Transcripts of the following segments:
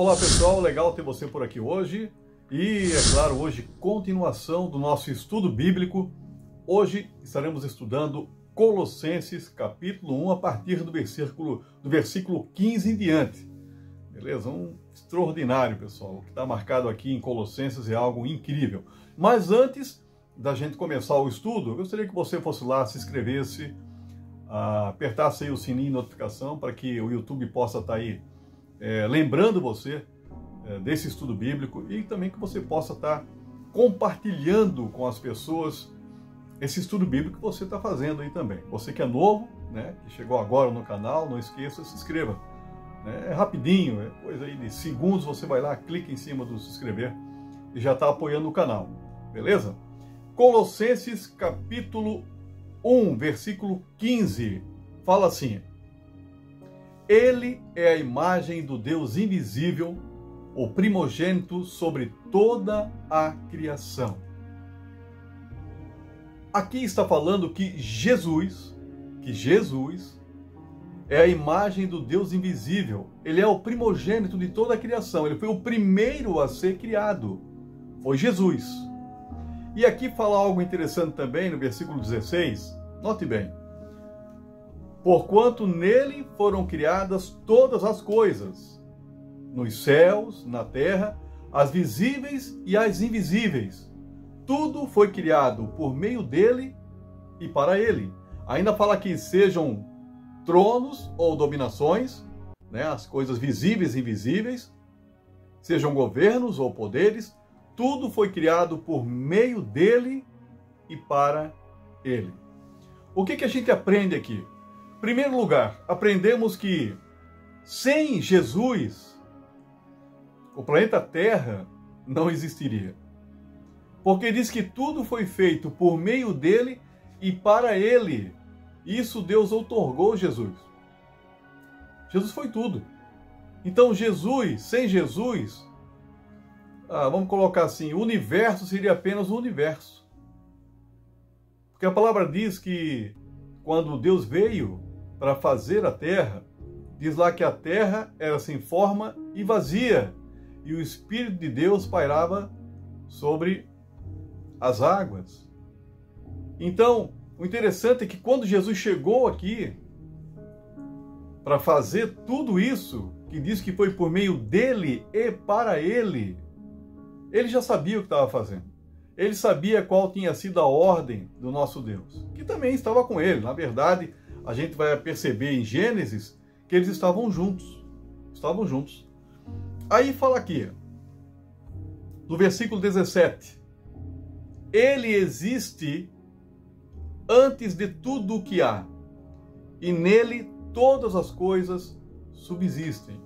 Olá pessoal, legal ter você por aqui hoje e, é claro, hoje continuação do nosso estudo bíblico. Hoje estaremos estudando Colossenses capítulo 1 a partir do versículo 15 em diante. Beleza? Extraordinário, pessoal. O que está marcado aqui em Colossenses é algo incrível. Mas antes da gente começar o estudo, eu gostaria que você fosse lá, se inscrevesse, apertasse aí o sininho de notificação para que o YouTube possa estar aí lembrando você desse estudo bíblico e também que você possa estar compartilhando com as pessoas esse estudo bíblico que você está fazendo aí também. Você que é novo, né, que chegou agora no canal, não esqueça, se inscreva. É rapidinho, é coisa aí de segundos, você vai lá, clica em cima do se inscrever e já está apoiando o canal, beleza? Colossenses capítulo 1, versículo 15, fala assim: Ele é a imagem do Deus invisível, o primogênito sobre toda a criação. Aqui está falando que Jesus é a imagem do Deus invisível. Ele é o primogênito de toda a criação. Ele foi o primeiro a ser criado. Foi Jesus. E aqui fala algo interessante também no versículo 16. Note bem. Porquanto nele foram criadas todas as coisas, nos céus, na terra, as visíveis e as invisíveis. Tudo foi criado por meio dele e para ele. Ainda fala que sejam tronos ou dominações, né, as coisas visíveis e invisíveis, sejam governos ou poderes, tudo foi criado por meio dele e para ele. O que a gente aprende aqui? Em primeiro lugar, aprendemos que sem Jesus, o planeta Terra não existiria. Porque diz que tudo foi feito por meio dele e para ele. Isso Deus outorgou Jesus. Jesus foi tudo. Então Jesus, sem Jesus, vamos colocar assim, o universo seria apenas o universo. Porque a palavra diz que quando Deus veio para fazer a terra, diz lá que a terra era sem forma e vazia, e o Espírito de Deus pairava sobre as águas. Então, o interessante é que quando Jesus chegou aqui para fazer tudo isso, que diz que foi por meio dele e para ele, ele já sabia o que estava fazendo. Ele sabia qual tinha sido a ordem do nosso Deus, que também estava com ele. Na verdade, a gente vai perceber em Gênesis que eles estavam juntos. Estavam juntos. Aí fala aqui, no versículo 17, ele existe antes de tudo o que há, e nele todas as coisas subsistem.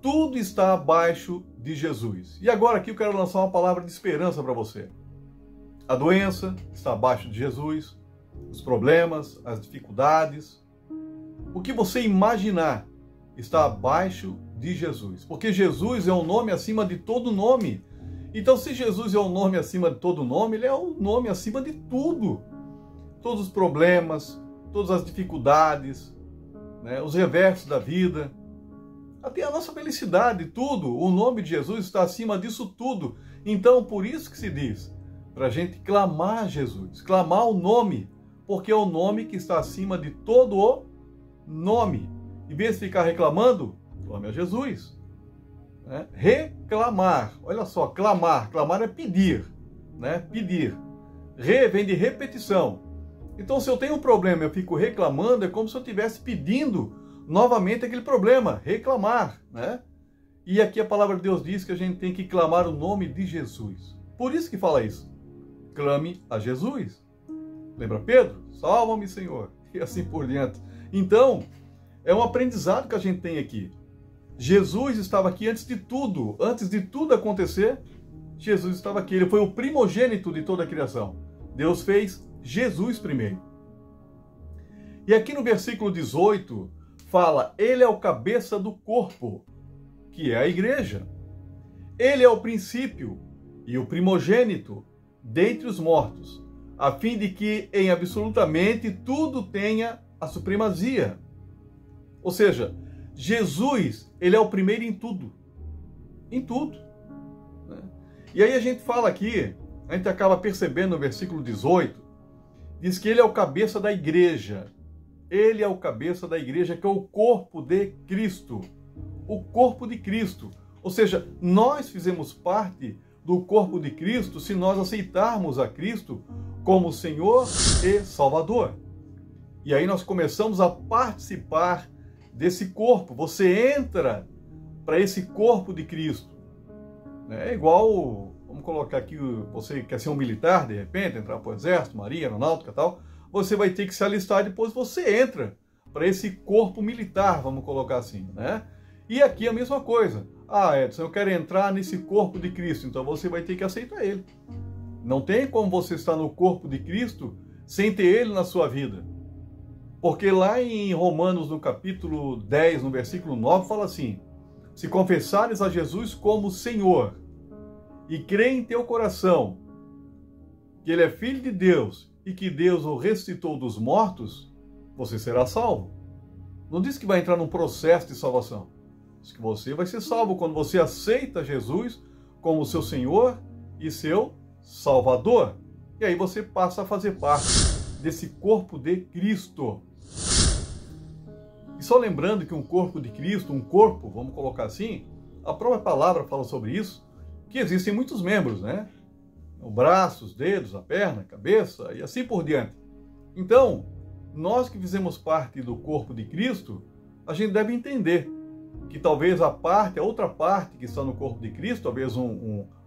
Tudo está abaixo de Jesus. E agora aqui eu quero lançar uma palavra de esperança para você. A doença está abaixo de Jesus, os problemas, as dificuldades, o que você imaginar está abaixo de Jesus. Porque Jesus é um nome acima de todo nome. Então, se Jesus é um nome acima de todo nome, ele é um nome acima de tudo. Todos os problemas, todas as dificuldades, né, os reversos da vida, até a nossa felicidade, tudo. O nome de Jesus está acima disso tudo. Então, por isso que se diz, para a gente clamar a Jesus, clamar o nome, porque é o nome que está acima de todo o nome. Em vez de ficar reclamando, clame a Jesus. Né? Reclamar, olha só, clamar é pedir, né? Pedir. Vem de repetição. Então, se eu tenho um problema e eu fico reclamando, é como se eu estivesse pedindo novamente aquele problema, reclamar, né? E aqui a palavra de Deus diz que a gente tem que clamar o nome de Jesus. Por isso que fala isso. Clame a Jesus. Lembra Pedro? Salva-me, Senhor. E assim por diante. Então, é um aprendizado que a gente tem aqui. Jesus estava aqui antes de tudo acontecer, Jesus estava aqui. Ele foi o primogênito de toda a criação. Deus fez Jesus primeiro. E aqui no versículo 18, fala, ele é o cabeça do corpo, que é a igreja. Ele é o princípio e o primogênito dentre os mortos, a fim de que em absolutamente tudo tenha a supremacia. Ou seja, Jesus, ele é o primeiro em tudo. em tudo. Né? E aí a gente fala aqui, a gente acaba percebendo no versículo 18, diz que ele é o cabeça da igreja. Ele é o cabeça da igreja, que é o corpo de Cristo. O corpo de Cristo. Ou seja, nós fizemos parte do corpo de Cristo se nós aceitarmos a Cristo como Senhor e Salvador. E aí nós começamos a participar desse corpo. Você entra para esse corpo de Cristo. É igual, vamos colocar aqui, você quer ser um militar, de repente, entrar para o exército, marinha, aeronáutica e tal, você vai ter que se alistar e depois você entra para esse corpo militar, vamos colocar assim, né? E aqui a mesma coisa. Ah, Edson, eu quero entrar nesse corpo de Cristo, então você vai ter que aceitar ele. Não tem como você estar no corpo de Cristo sem ter ele na sua vida. Porque lá em Romanos, no capítulo 10, no versículo 9, fala assim: se confessares a Jesus como Senhor e crê em teu coração que ele é filho de Deus e que Deus o ressuscitou dos mortos, você será salvo. Não diz que vai entrar num processo de salvação. Diz que você vai ser salvo quando você aceita Jesus como seu Senhor e seu Salvador. E aí você passa a fazer parte desse corpo de Cristo. E só lembrando que um corpo de Cristo, um corpo, vamos colocar assim, a própria palavra fala sobre isso, que existem muitos membros, né? O braço, os dedos, a perna, a cabeça e assim por diante. Então, nós que fizemos parte do corpo de Cristo, a gente deve entender que talvez a outra parte que está no corpo de Cristo, talvez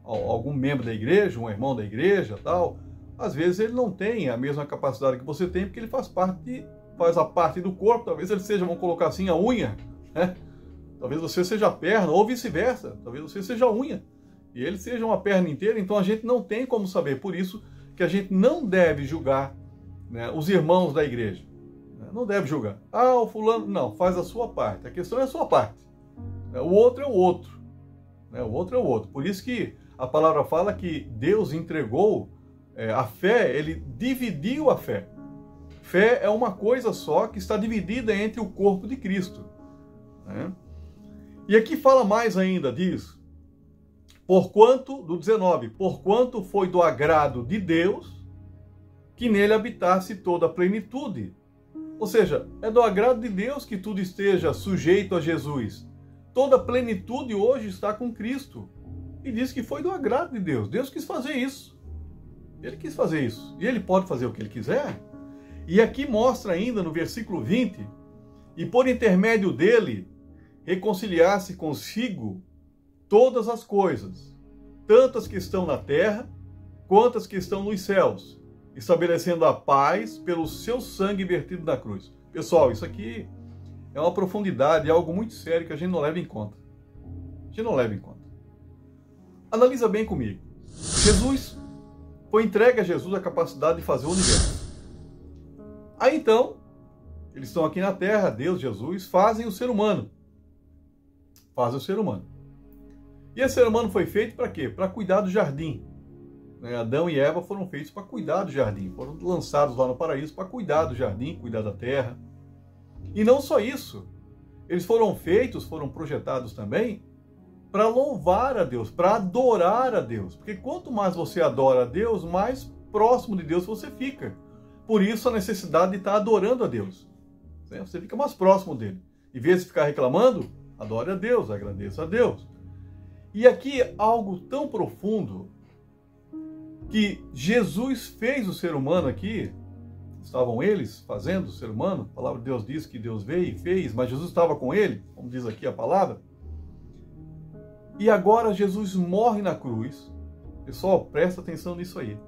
algum membro da igreja, um irmão da igreja, tal, às vezes ele não tem a mesma capacidade que você tem, porque ele faz a parte do corpo, talvez ele seja, vamos colocar assim, a unha, né? Talvez você seja a perna, ou vice-versa, talvez você seja a unha, e ele seja uma perna inteira, então a gente não tem como saber, por isso que a gente não deve julgar, né, os irmãos da igreja, né? Não deve julgar. Ah, o fulano, não, faz a sua parte, a questão é a sua parte, o outro é o outro, né? O outro é o outro, por isso que a palavra fala que Deus entregou a fé, ele dividiu a fé. Fé é uma coisa só que está dividida entre o corpo de Cristo. Né? E aqui fala mais ainda, diz, do 19, porquanto foi do agrado de Deus que nele habitasse toda a plenitude. Ou seja, é do agrado de Deus que tudo esteja sujeito a Jesus. Toda a plenitude hoje está com Cristo. E diz que foi do agrado de Deus. Deus quis fazer isso. Ele quis fazer isso. E ele pode fazer o que ele quiser. E aqui mostra ainda no versículo 20, e por intermédio dele, reconciliar-se consigo todas as coisas, tanto as que estão na terra, quanto as que estão nos céus, estabelecendo a paz pelo seu sangue vertido na cruz. Pessoal, isso aqui é uma profundidade, é algo muito sério que a gente não leva em conta. A gente não leva em conta. Analisa bem comigo. Foi entregue a Jesus a capacidade de fazer o universo. Aí então, eles estão aqui na terra, Deus, Jesus, fazem o ser humano. Fazem o ser humano. E esse ser humano foi feito para quê? Para cuidar do jardim. Adão e Eva foram feitos para cuidar do jardim. Foram lançados lá no paraíso para cuidar do jardim, cuidar da terra. E não só isso. Eles foram projetados também para louvar a Deus, para adorar a Deus. Porque quanto mais você adora a Deus, mais próximo de Deus você fica. Por isso a necessidade de estar adorando a Deus. Você fica mais próximo dele. Em vez de ficar reclamando, adore a Deus, agradeça a Deus. E aqui algo tão profundo que Jesus fez o ser humano aqui. Estavam eles fazendo o ser humano. A palavra de Deus diz que Deus veio e fez, mas Jesus estava com ele, como diz aqui a palavra. E agora Jesus morre na cruz. Pessoal, presta atenção nisso aí.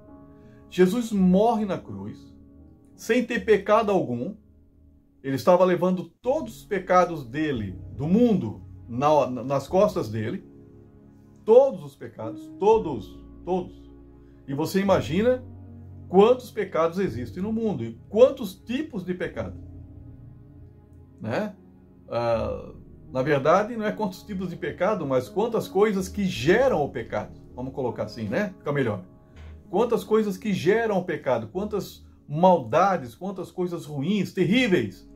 Jesus morre na cruz, sem ter pecado algum. Ele estava levando todos os pecados dele, do mundo, nas costas dele. Todos os pecados, todos. E você imagina quantos pecados existem no mundo e quantos tipos de pecado. Né? Na verdade, não é quantos tipos de pecado, mas quantas coisas que geram o pecado. Vamos colocar assim, né? Fica melhor. Quantas coisas que geram o pecado, quantas maldades, quantas coisas ruins, terríveis.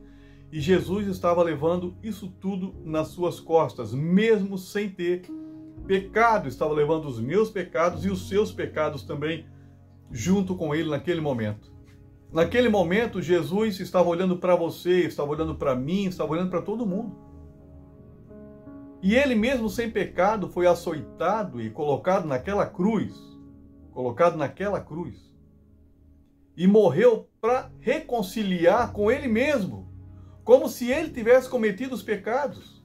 E Jesus estava levando isso tudo nas suas costas, mesmo sem ter pecado, estava levando os meus pecados e os seus pecados também junto com ele naquele momento. Naquele momento, Jesus estava olhando para você, estava olhando para mim, estava olhando para todo mundo. E ele mesmo sem pecado foi açoitado e colocado naquela cruz, e morreu para reconciliar com ele mesmo, como se ele tivesse cometido os pecados.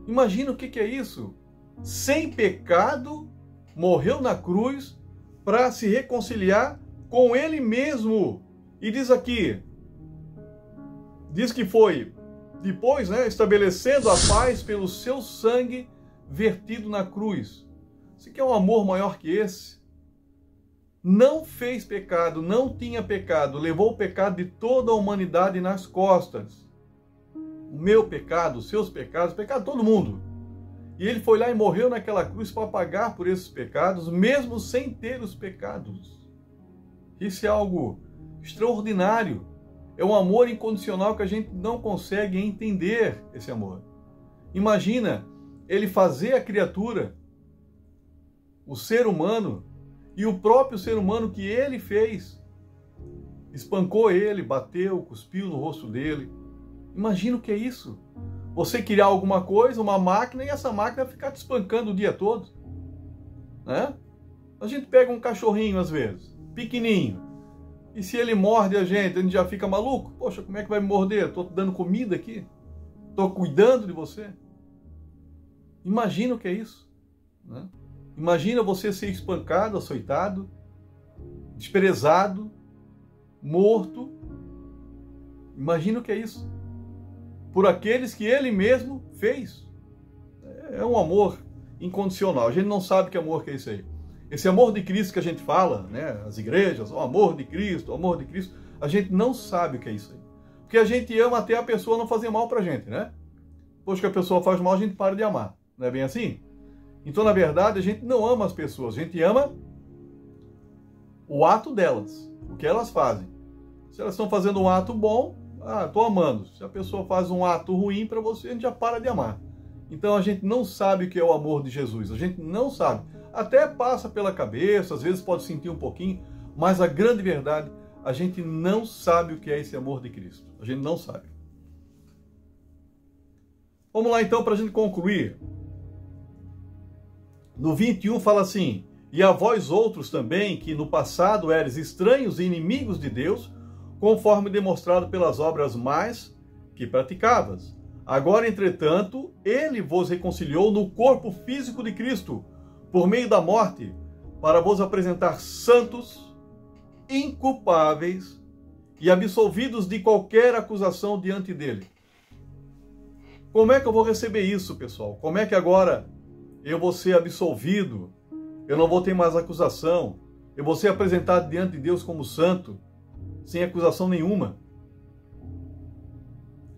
Imagina o que é isso? Sem pecado, morreu na cruz para se reconciliar com ele mesmo. E diz aqui, diz que foi depois, estabelecendo a paz pelo seu sangue vertido na cruz. Você quer um amor maior que esse? Não fez pecado, não tinha pecado, levou o pecado de toda a humanidade nas costas. O meu pecado, os seus pecados, o pecado de todo mundo. E ele foi lá e morreu naquela cruz para pagar por esses pecados, mesmo sem ter os pecados. Isso é algo extraordinário. É um amor incondicional que a gente não consegue entender, esse amor. Imagina ele fazer a criatura, o ser humano, e o próprio ser humano que ele fez, espancou ele, bateu, cuspiu no rosto dele. Imagina o que é isso. Você criar alguma coisa, uma máquina, e essa máquina ficar te espancando o dia todo. Né? A gente pega um cachorrinho às vezes, pequenininho, e se ele morde a gente já fica maluco. Poxa, como é que vai me morder? Estou dando comida aqui, estou cuidando de você. Imagina o que é isso. Né? Imagina você ser espancado, açoitado, desprezado, morto. Imagina o que é isso. Por aqueles que ele mesmo fez. É um amor incondicional. A gente não sabe que amor que é isso aí. Esse amor de Cristo que a gente fala, as igrejas, o amor de Cristo, a gente não sabe o que é isso aí. Porque a gente ama até a pessoa não fazer mal pra gente, né? Depois que a pessoa faz mal, a gente para de amar. Não é bem assim? Então, na verdade, a gente não ama as pessoas, a gente ama o ato delas, o que elas fazem. Se elas estão fazendo um ato bom, estou amando. Se a pessoa faz um ato ruim para você, a gente já para de amar. Então, a gente não sabe o que é o amor de Jesus, a gente não sabe. Até passa pela cabeça, às vezes pode sentir um pouquinho, mas a grande verdade, a gente não sabe o que é esse amor de Cristo. A gente não sabe. Vamos lá, então, para a gente concluir. No 21 fala assim: e a vós outros também, que no passado eres estranhos e inimigos de Deus, conforme demonstrado pelas obras mais que praticavas. Agora, entretanto, ele vos reconciliou no corpo físico de Cristo, por meio da morte, para vos apresentar santos, inculpáveis e absolvidos de qualquer acusação diante dele. Como é que eu vou receber isso, pessoal? Como é que agora eu vou ser absolvido, eu não vou ter mais acusação, eu vou ser apresentado diante de Deus como santo, sem acusação nenhuma?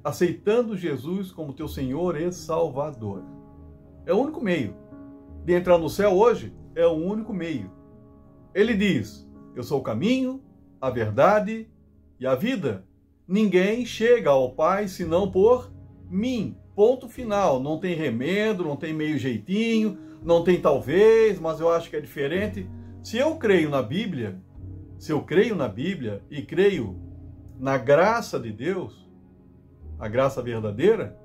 Aceitando Jesus como teu Senhor e Salvador. É o único meio. De entrar no céu hoje, é o único meio. Ele diz: eu sou o caminho, a verdade e a vida. Ninguém chega ao Pai senão por mim. Ponto final. Não tem remendo, não tem meio jeitinho, não tem talvez, mas eu acho que é diferente. Se eu creio na Bíblia e creio na graça de Deus, a graça verdadeira,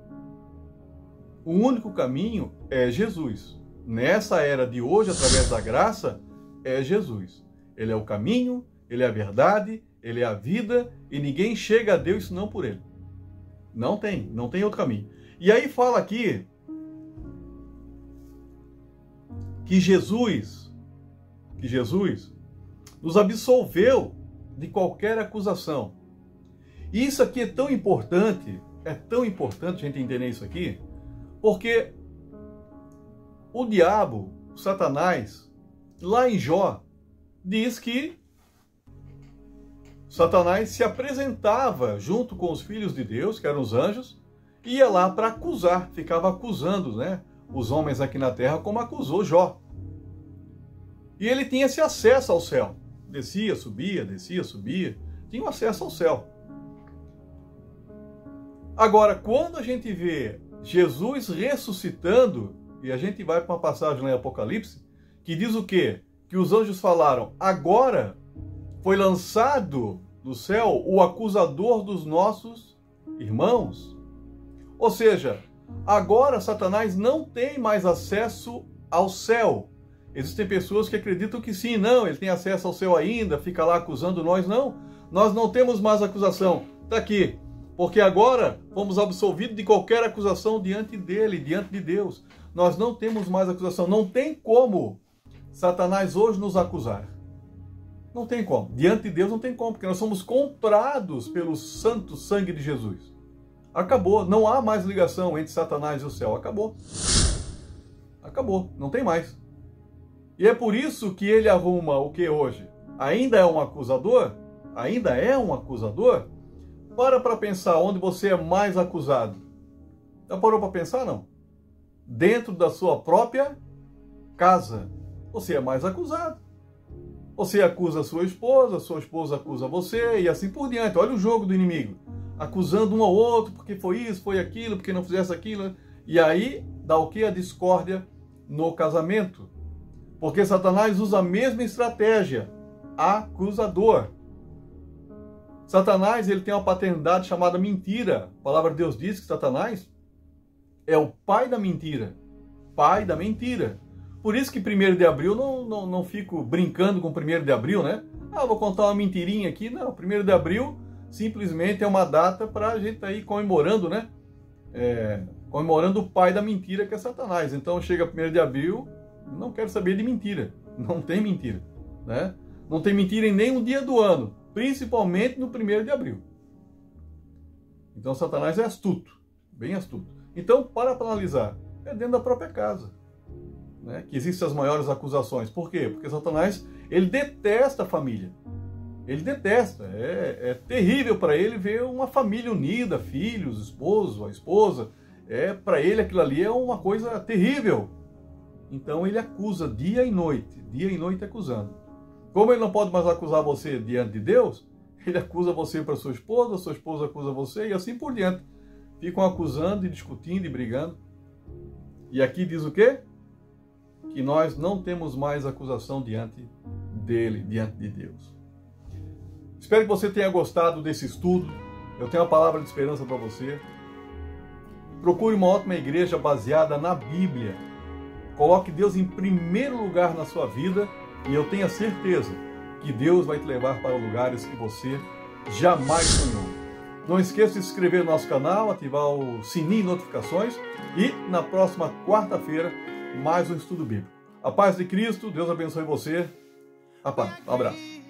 o único caminho é Jesus. Nessa era de hoje, através da graça, é Jesus. Ele é o caminho, ele é a verdade, ele é a vida, e ninguém chega a Deus senão por ele. Não tem outro caminho. E aí fala aqui que Jesus nos absolveu de qualquer acusação. E isso aqui é tão importante a gente entender isso aqui, porque o diabo, o Satanás, lá em Jó, diz que Satanás se apresentava junto com os filhos de Deus, que eram os anjos, e ia lá para acusar, ficava acusando, os homens aqui na terra, como acusou Jó. E ele tinha esse acesso ao céu. Descia, subia, tinha um acesso ao céu. Agora, quando a gente vê Jesus ressuscitando, E a gente vai para uma passagem lá em Apocalipse que diz o quê? Que os anjos falaram: agora foi lançado do céu o acusador dos nossos irmãos. Ou seja, agora Satanás não tem mais acesso ao céu. Existem pessoas que acreditam que sim, não, ele tem acesso ao céu ainda, fica lá acusando nós. Não, nós não temos mais acusação. Está aqui, porque agora fomos absolvidos de qualquer acusação diante dele, diante de Deus. Nós não temos mais acusação. Não tem como Satanás hoje nos acusar. Não tem como. Diante de Deus não tem como, porque nós somos comprados pelo santo sangue de Jesus. Acabou. Não há mais ligação entre Satanás e o céu. Acabou. Acabou. Não tem mais. E é por isso que ele arruma o que hoje? Ainda é um acusador? Ainda é um acusador? Para pensar onde você é mais acusado. Já parou para pensar, não? Dentro da sua própria casa. Você é mais acusado. Você acusa a sua esposa acusa você e assim por diante. Olha o jogo do inimigo. Acusando um ao outro porque foi isso, foi aquilo, porque não fizesse aquilo. E aí dá o que? A discórdia no casamento. Porque Satanás usa a mesma estratégia. Acusador. Satanás, ele tem uma paternidade chamada mentira. A palavra de Deus diz que Satanás é o pai da mentira. Pai da mentira. Por isso que 1º de abril, não fico brincando com 1º de abril, né? Ah, vou contar uma mentirinha aqui. Não, 1º de abril simplesmente é uma data para a gente estar aí comemorando, né? Comemorando o pai da mentira, que é Satanás. Então chega 1º de abril, não quero saber de mentira. Não tem mentira, né? Não tem mentira em nenhum dia do ano, principalmente no 1º de abril. Então Satanás é astuto, bem astuto. Então, para analisar, é dentro da própria casa, né, que existem as maiores acusações. Por quê? Porque Satanás, ele detesta a família. Ele detesta. É terrível para ele ver uma família unida, filhos, esposo, a esposa. Para ele aquilo ali é uma coisa terrível. Então ele acusa dia e noite acusando. Como ele não pode mais acusar você diante de Deus, ele acusa você para sua esposa acusa você e assim por diante. Ficam acusando e discutindo e brigando. E aqui diz o quê? Que nós não temos mais acusação diante dele, diante de Deus. Espero que você tenha gostado desse estudo. Eu tenho uma palavra de esperança para você. Procure uma ótima igreja baseada na Bíblia. Coloque Deus em primeiro lugar na sua vida e eu tenho a certeza que Deus vai te levar para lugares que você jamais sonhou. Não esqueça de se inscrever no nosso canal, ativar o sininho de notificações e na próxima quarta-feira mais um estudo bíblico. A paz de Cristo, Deus abençoe você. A paz. Um abraço.